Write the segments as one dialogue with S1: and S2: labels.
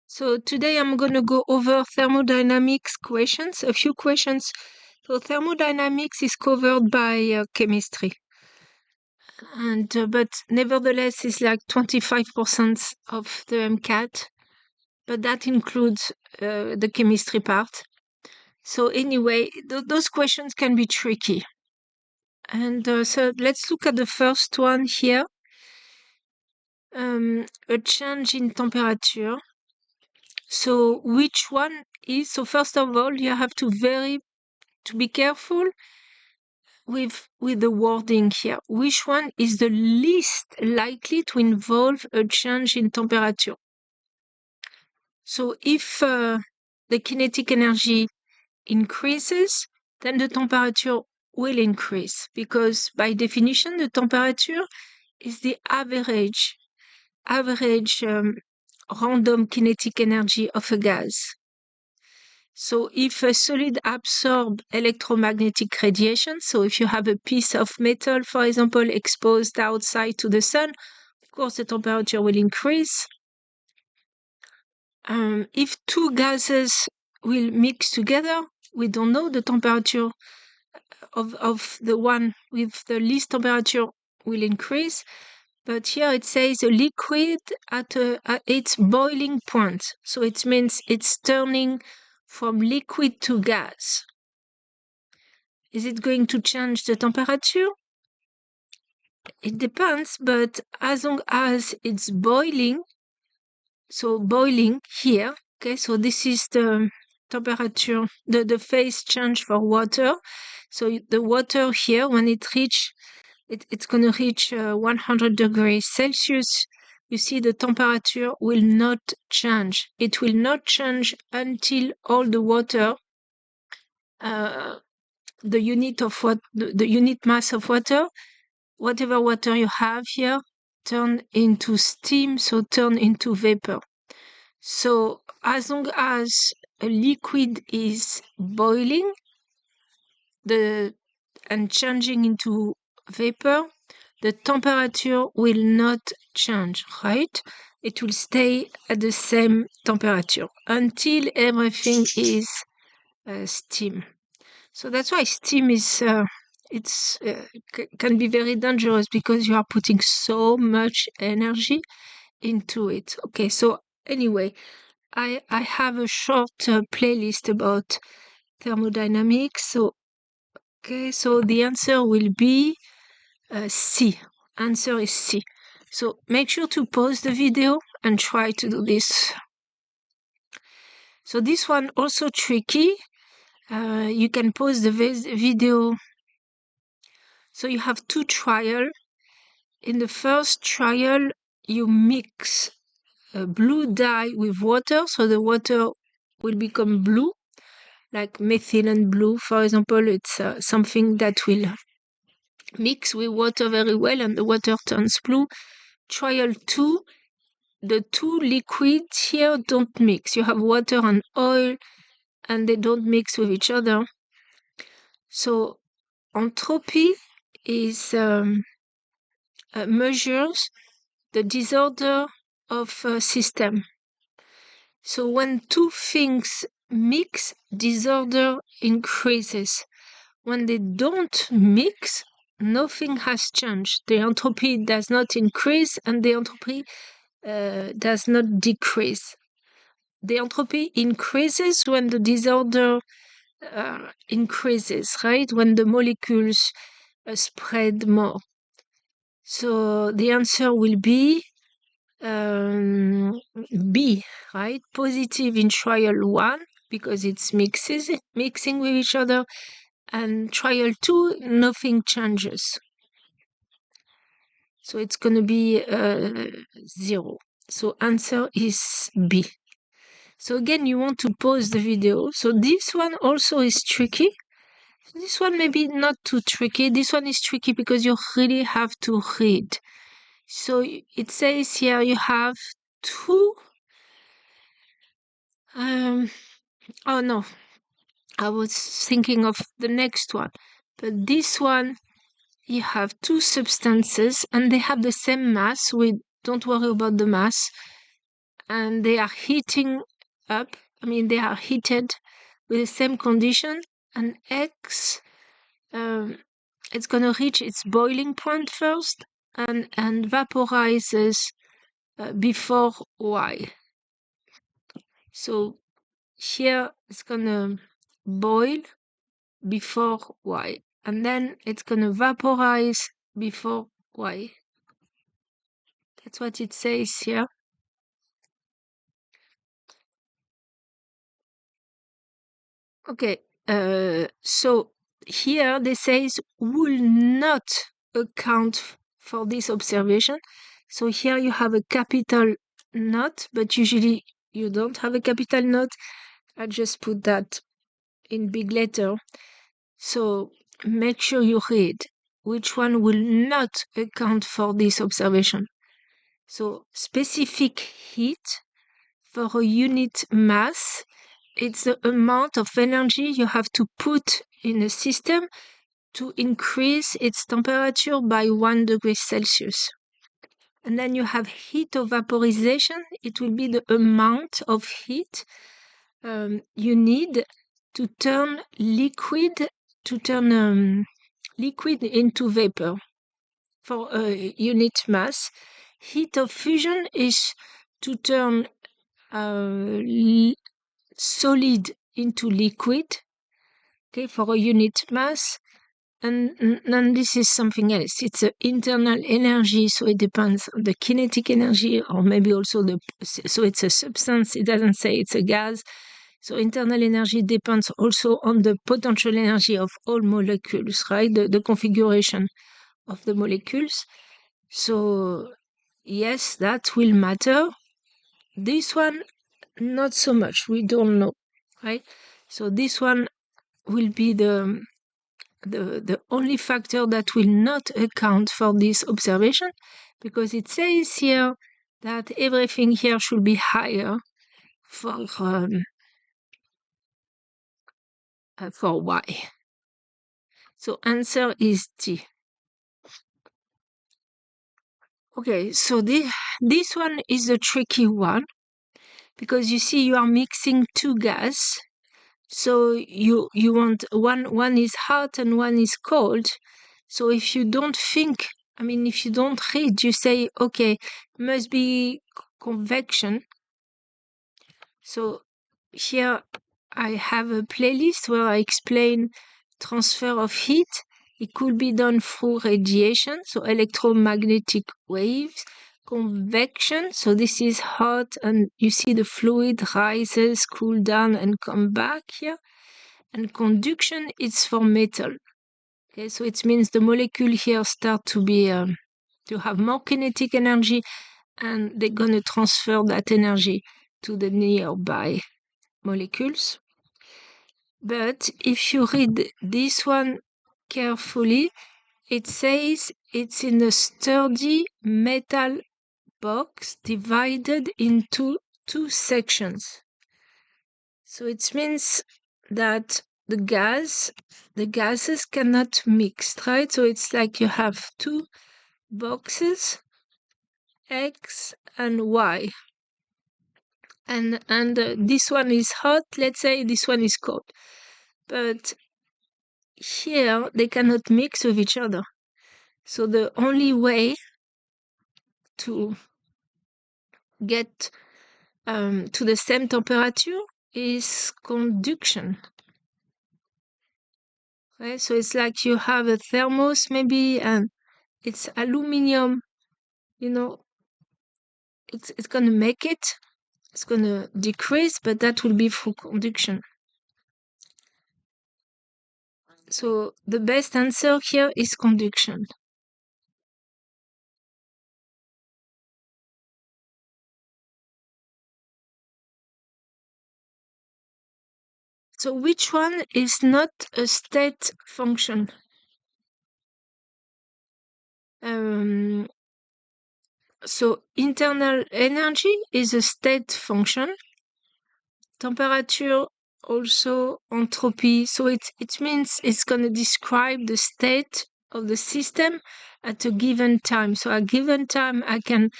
S1: So today I'm going to go over thermodynamics questions, a few questions. So thermodynamics is covered by chemistry, and but nevertheless it's like 25% of the MCAT, but that includes the chemistry part. So anyway, those questions can be tricky. And so let's look at the first one here. A change in temperature. So which one is, so first of all, you have to be careful with the wording here. Which one is the least likely to involve a change in temperature? So if the kinetic energy increases, then the temperature will increase, because by definition, the temperature is the average random kinetic energy of a gas. So if a solid absorbs electromagnetic radiation, so if you have a piece of metal, for example, exposed outside to the sun, of course the temperature will increase. If two gases will mix together, we don't know the temperature of the one with the least temperature will increase. But here it says a liquid at its boiling point. So it means it's turning from liquid to gas. Is it going to change the temperature? It depends, but as long as it's boiling, so boiling here, okay, so this is the temperature, the phase change for water. So the water here, when it's going to reach 100 degrees Celsius, you see the temperature will not change. It will not change until all the water, the unit mass of water, whatever water you have here, turn into steam, so turn into vapor. So as long as a liquid is boiling and changing into vapor, the temperature will not change, right? It will stay at the same temperature until everything is steam. So that's why steam is can be very dangerous, because you are putting so much energy into it. Okay, so anyway, I have a short playlist about thermodynamics. So okay, so the answer will be C. Answer is C. So make sure to pause the video and try to do this. So this one also tricky. You can pause the video. So you have two trials. In the first trial, you mix a blue dye with water, so the water will become blue, like methylene blue, for example. It's something that will mix with water very well, and the water turns blue. Trial 2, the two liquids here don't mix. You have water and oil, and they don't mix with each other. So entropy is measures the disorder of a system. So when two things mix, disorder increases. When they don't mix, nothing has changed. The entropy does not increase, and the entropy does not decrease. The entropy increases when the disorder increases, right? When the molecules spread more. So the answer will be B, right? Positive in trial 1, because it's mixing with each other, and trial 2, nothing changes. So it's going to be 0. So answer is B. So again, you want to pause the video. So this one also is tricky. This one maybe not too tricky. This one is tricky because you really have to read. So it says here you have two. Oh no, I was thinking of the next one. But this one, you have two substances and they have the same mass. We don't worry about the mass. and they are heating up. I mean, they are heated with the same condition, and X, it's going to reach its boiling point first and vaporizes before Y. So here it's going to boil before Y, and then it's going to vaporize before Y. That's what it says here. Okay, so here they says will not account for this observation. So here you have a capital not, but usually you don't have a capital not. I just put that in big letter. So make sure you read which one will not account for this observation. So specific heat for a unit mass, it's the amount of energy you have to put in a system to increase its temperature by 1 degree Celsius. And then you have heat of vaporization. It will be the amount of heat you need to turn liquid into vapor for a unit mass. Heat of fusion is to turn solid into liquid, okay, for a unit mass. And this is something else. It's an internal energy, so it depends on the kinetic energy, or maybe also so it's a substance. It doesn't say it's a gas. So internal energy depends also on the potential energy of all molecules, right? The configuration of the molecules. So yes, that will matter. This one, not so much. We don't know, right? So this one will be the only factor that will not account for this observation, because it says here that everything here should be higher for Y. So answer is D. Okay, so this one is a tricky one, because you see you are mixing two gas. So you want one is hot and one is cold. So if you don't think, I mean, if you don't read, you say, okay, must be convection. So here I have a playlist where I explain transfer of heat. It could be done through radiation, so electromagnetic waves. Convection, so this is hot, and you see the fluid rises, cool down, and come back here. And conduction is for metal. Okay, so it means the molecule here start to be to have more kinetic energy, and they're gonna transfer that energy to the nearby molecules. But if you read this one carefully, it says it's in a sturdy metal box divided into two sections. So it means that the gases cannot mix, right? So it's like you have two boxes, X and Y. And this one is hot, let's say this one is cold. But here they cannot mix with each other. So the only way to get to the same temperature is conduction. Right? So it's like you have a thermos maybe, and it's aluminum, you know, it's going to make it, it's going to decrease, but that will be through conduction. So the best answer here is conduction. So which one is not a state function? So internal energy is a state function. Temperature, also entropy. So it means it's going to describe the state of the system at a given time. So at a given time, I can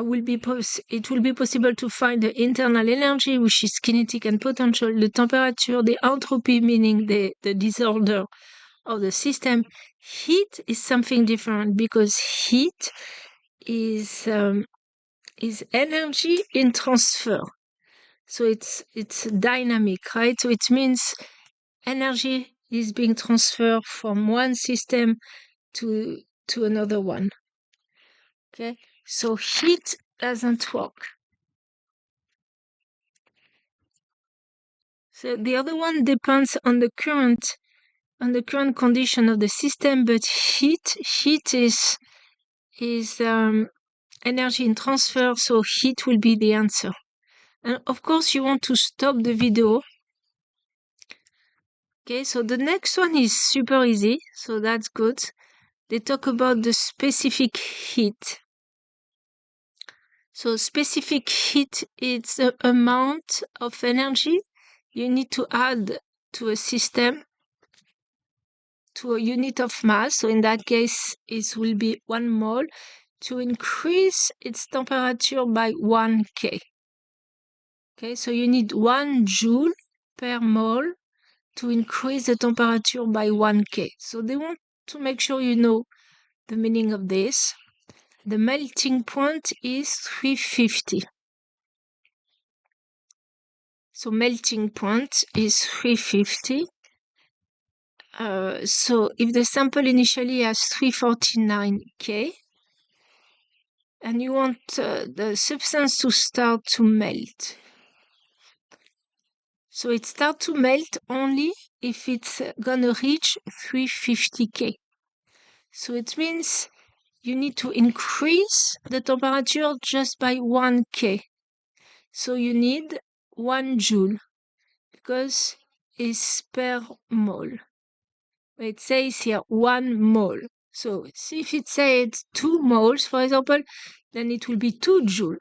S1: it will be possible to find the internal energy, which is kinetic and potential, the temperature, the entropy, meaning the disorder of the system. Heat is something different because heat is energy in transfer. So it's dynamic, right? So it means energy is being transferred from one system to another one. Okay, so heat doesn't work. So the other one depends on the current condition of the system, but heat is energy in transfer, so heat will be the answer. And of course, you want to stop the video. Okay, so the next one is super easy, so that's good. They talk about the specific heat. So specific heat is the amount of energy you need to add to a system, to a unit of mass. So in that case, it will be 1 mole to increase its temperature by 1 K. Okay, so you need 1 joule per mole to increase the temperature by 1 K. So they want to make sure you know the meaning of this. The melting point is 350. So melting point is 350. So if the sample initially has 349 K, and you want the substance to start to melt. So it starts to melt only if it's gonna reach 350 K. So it means you need to increase the temperature just by 1 K. So you need 1 joule because it's per mole. It says here 1 mole. So if it says 2 moles, for example, then it will be 2 joule.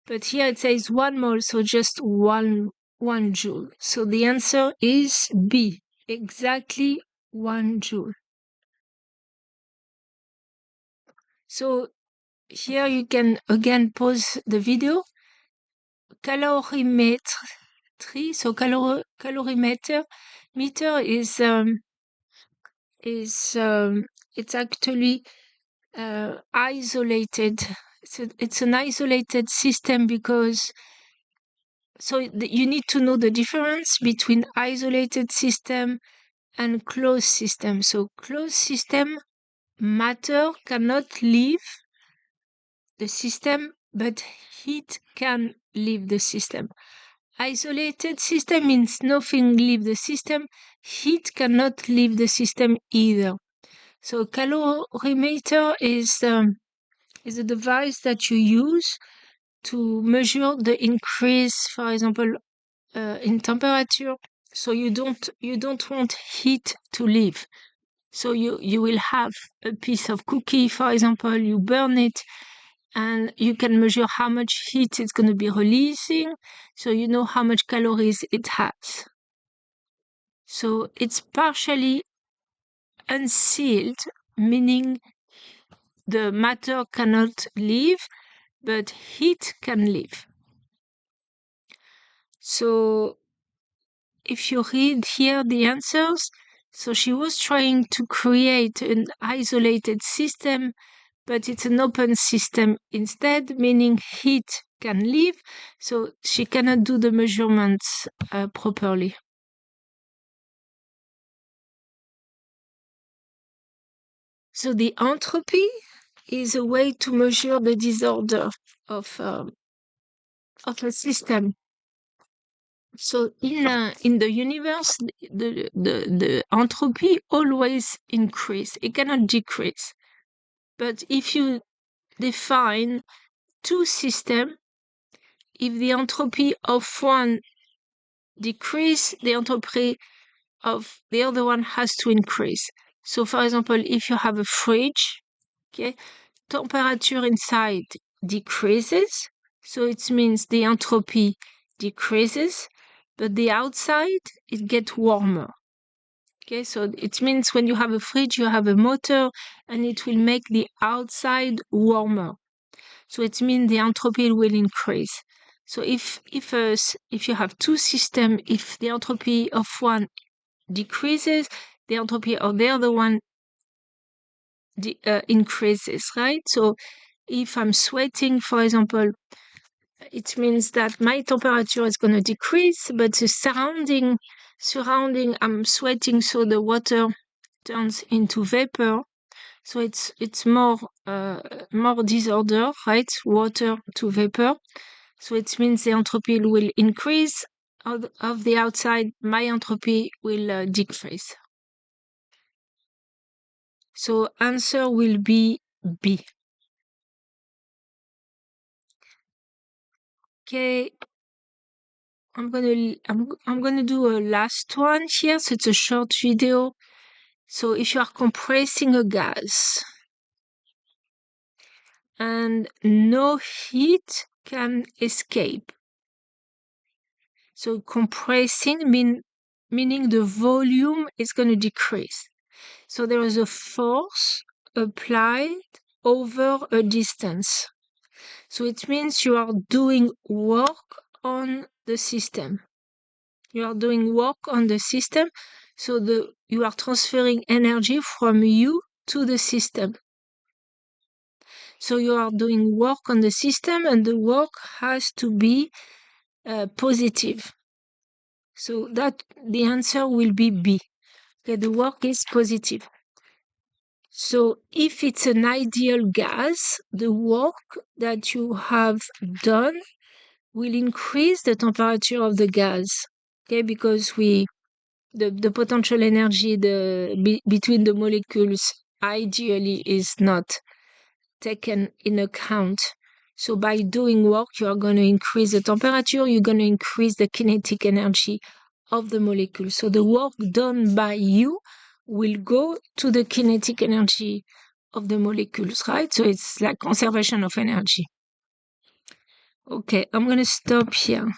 S1: But here it says 1 mole, so just 1 joule. So the answer is B, exactly 1 joule. So here you can again pause the video. Calorimetry, so calorimeter meter is it's actually isolated. It's an isolated system because you need to know the difference between isolated system and closed system. So closed system, matter cannot leave the system, but heat can leave the system. Isolated system means nothing leave the system. Heat cannot leave the system either. So calorimeter is a device that you use to measure the increase, for example, in temperature. So you don't want heat to leave. So you will have a piece of cookie, for example, you burn it, and you can measure how much heat it's going to be releasing, so you know how much calories it has. So it's partially unsealed, meaning the matter cannot leave, but heat can leave. So if you read here the answers, so she was trying to create an isolated system, but it's an open system instead, meaning heat can leave, so she cannot do the measurements properly. So the entropy is a way to measure the disorder of a system. So in the universe, the entropy always increase. It cannot decrease. But if you define two systems, if the entropy of one decrease, the entropy of the other one has to increase. So for example, if you have a fridge, okay, temperature inside decreases, so it means the entropy decreases, but the outside, it gets warmer. Okay, so it means when you have a fridge, you have a motor, and it will make the outside warmer. So it means the entropy will increase. So if you have two systems, if the entropy of one decreases, the entropy of the other one increases, right? So if I'm sweating, for example, it means that my temperature is going to decrease, but the surrounding, I'm sweating, so the water turns into vapor. So it's more disorder, right? Water to vapor. So it means the entropy will increase of the outside. My entropy will decrease. So answer will be B. Okay. I'm gonna do a last one here. So it's a short video. So if you are compressing a gas and no heat can escape. So compressing meaning the volume is going to decrease. So there is a force applied over a distance. So it means you are doing work on the system. You are doing work on the system. So you are transferring energy from you to the system. So you are doing work on the system, and the work has to be positive. So that the answer will be B. Okay, the work is positive. So if it's an ideal gas, the work that you have done will increase the temperature of the gas. Okay, because the potential energy between the molecules ideally is not taken in account. So by doing work, you are going to increase the temperature, you're going to increase the kinetic energy of the molecule. So the work done by you will go to the kinetic energy of the molecules, right? So it's like conservation of energy. Okay, I'm going to stop here.